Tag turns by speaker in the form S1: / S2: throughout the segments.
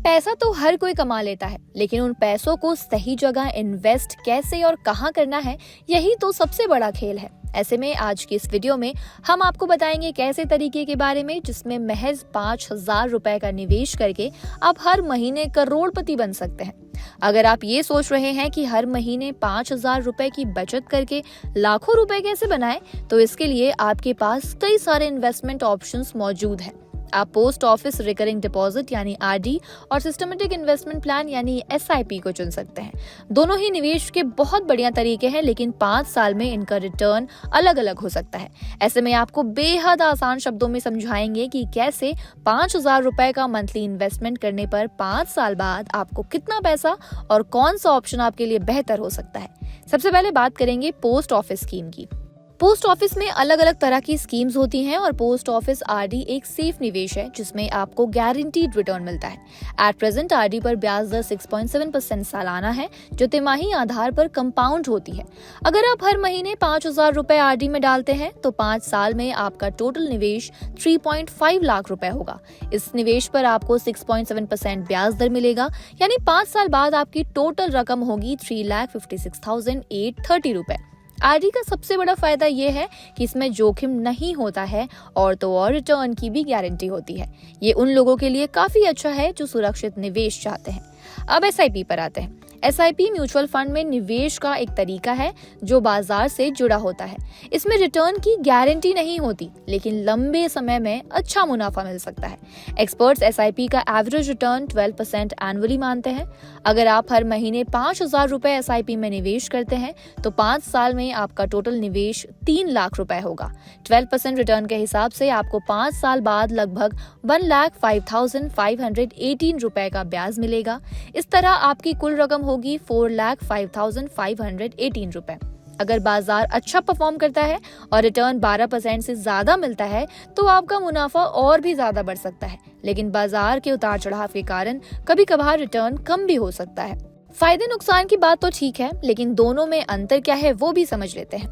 S1: पैसा तो हर कोई कमा लेता है, लेकिन उन पैसों को सही जगह इन्वेस्ट कैसे और कहाँ करना है, यही तो सबसे बड़ा खेल है। ऐसे में आज की इस वीडियो में हम आपको बताएंगे एक ऐसे तरीके के बारे में जिसमें महज 5,000 रुपए का निवेश करके आप हर महीने करोड़पति बन सकते हैं। अगर आप ये सोच रहे हैं कि हर महीने 5,000 रुपए की बचत करके लाखों रुपए कैसे बनाएं, तो इसके लिए आपके पास कई सारे इन्वेस्टमेंट ऑप्शंस मौजूद हैं। आप पोस्ट ऑफिस रिकरिंग डिपॉजिट यानी आरडी और सिस्टमेटिक इन्वेस्टमेंट प्लान यानी एसआईपी को चुन सकते हैं। दोनों ही निवेश के बहुत बढ़िया तरीके हैं, लेकिन 5 साल में इनका रिटर्न अलग अलग हो सकता है। ऐसे में आपको बेहद आसान शब्दों में समझाएंगे कि कैसे 5,000 रुपए का मंथली इन्वेस्टमेंट करने पर 5 साल बाद आपको कितना पैसा और कौन सा ऑप्शन आपके लिए बेहतर हो सकता है। सबसे पहले बात करेंगे पोस्ट ऑफिस स्कीम की। पोस्ट ऑफिस में अलग अलग तरह की स्कीम्स होती हैं और पोस्ट ऑफिस आरडी एक सेफ निवेश है जिसमें आपको गारंटीड रिटर्न मिलता है। एट प्रेजेंट आरडी पर ब्याज दर 6.7% सालाना है, जो तिमाही आधार पर कंपाउंड होती है। अगर आप हर महीने 5,000 रुपए आरडी में डालते हैं तो 5 साल में आपका टोटल निवेश 3.5 लाख रुपए होगा। इस निवेश पर आपको 6.7% ब्याज दर मिलेगा, यानी 5 साल बाद आपकी टोटल रकम होगी 3,56,830 रुपए। आरडी का सबसे बड़ा फायदा ये है कि इसमें जोखिम नहीं होता है और तो और रिटर्न की भी गारंटी होती है। ये उन लोगों के लिए काफी अच्छा है जो सुरक्षित निवेश चाहते हैं। अब एसआईपी पर आते हैं। एसआईपी म्यूचुअल फंड में निवेश का एक तरीका है जो बाजार से जुड़ा होता है। इसमें रिटर्न की गारंटी नहीं होती, लेकिन लंबे समय में अच्छा मुनाफा मिल सकता है। एक्सपर्ट्स एसआईपी का एवरेज रिटर्न 12% एनुअली मानते हैं। अगर आप हर महीने 5,000 रुपए एसआईपी में निवेश करते हैं तो 5 साल में आपका टोटल निवेश 3 लाख रुपए होगा। 12% रिटर्न के हिसाब से आपको 5 साल बाद लगभग 1,05,518 रुपए का ब्याज मिलेगा। इस तरह आपकी कुल रकम होगी 4,05,518 रुपए। अगर बाजार अच्छा परफॉर्म करता है और रिटर्न 12% से ज्यादा मिलता है तो आपका मुनाफा और भी ज्यादा बढ़ सकता है, लेकिन बाजार के उतार चढ़ाव के कारण कभी कभार रिटर्न कम भी हो सकता है। फायदे नुकसान की बात तो ठीक है, लेकिन दोनों में अंतर क्या है वो भी समझ लेते हैं।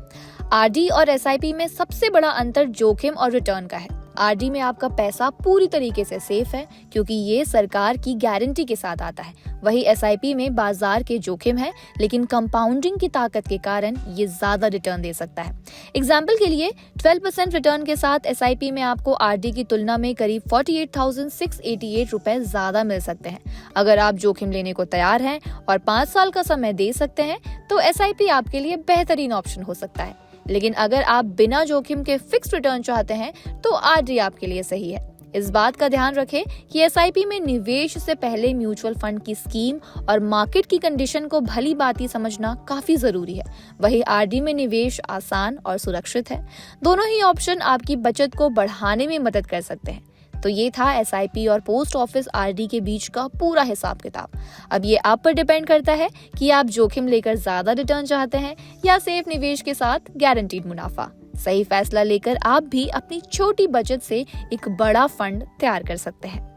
S1: आरडी और एसआईपी में सबसे बड़ा अंतर जोखिम और रिटर्न का है। आरडी में आपका पैसा पूरी तरीके से सेफ है क्योंकि ये सरकार की गारंटी के साथ आता है। वही एसआईपी में बाजार के जोखिम है, लेकिन कंपाउंडिंग की ताकत के कारण ये ज्यादा रिटर्न दे सकता है। एग्जाम्पल के लिए 12% रिटर्न के साथ एसआईपी में आपको आरडी की तुलना में करीब 48,688 रुपए ज्यादा मिल सकते हैं। अगर आप जोखिम लेने को तैयार हैं और 5 साल का समय दे सकते हैं तो एसआईपी आपके लिए बेहतरीन ऑप्शन हो सकता है। लेकिन अगर आप बिना जोखिम के फिक्स रिटर्न चाहते हैं तो आरडी आपके लिए सही है। इस बात का ध्यान रखें कि एसआईपी में निवेश से पहले म्यूचुअल फंड की स्कीम और मार्केट की कंडीशन को भली भांति समझना काफी जरूरी है। वही आरडी में निवेश आसान और सुरक्षित है। दोनों ही ऑप्शन आपकी बचत को बढ़ाने में मदद कर सकते हैं। तो ये था एसआईपी और पोस्ट ऑफिस आरडी के बीच का पूरा हिसाब किताब। अब ये आप पर डिपेंड करता है कि आप जोखिम लेकर ज्यादा रिटर्न चाहते हैं या सेफ निवेश के साथ गारंटीड मुनाफा। सही फैसला लेकर आप भी अपनी छोटी बचत से एक बड़ा फंड तैयार कर सकते हैं।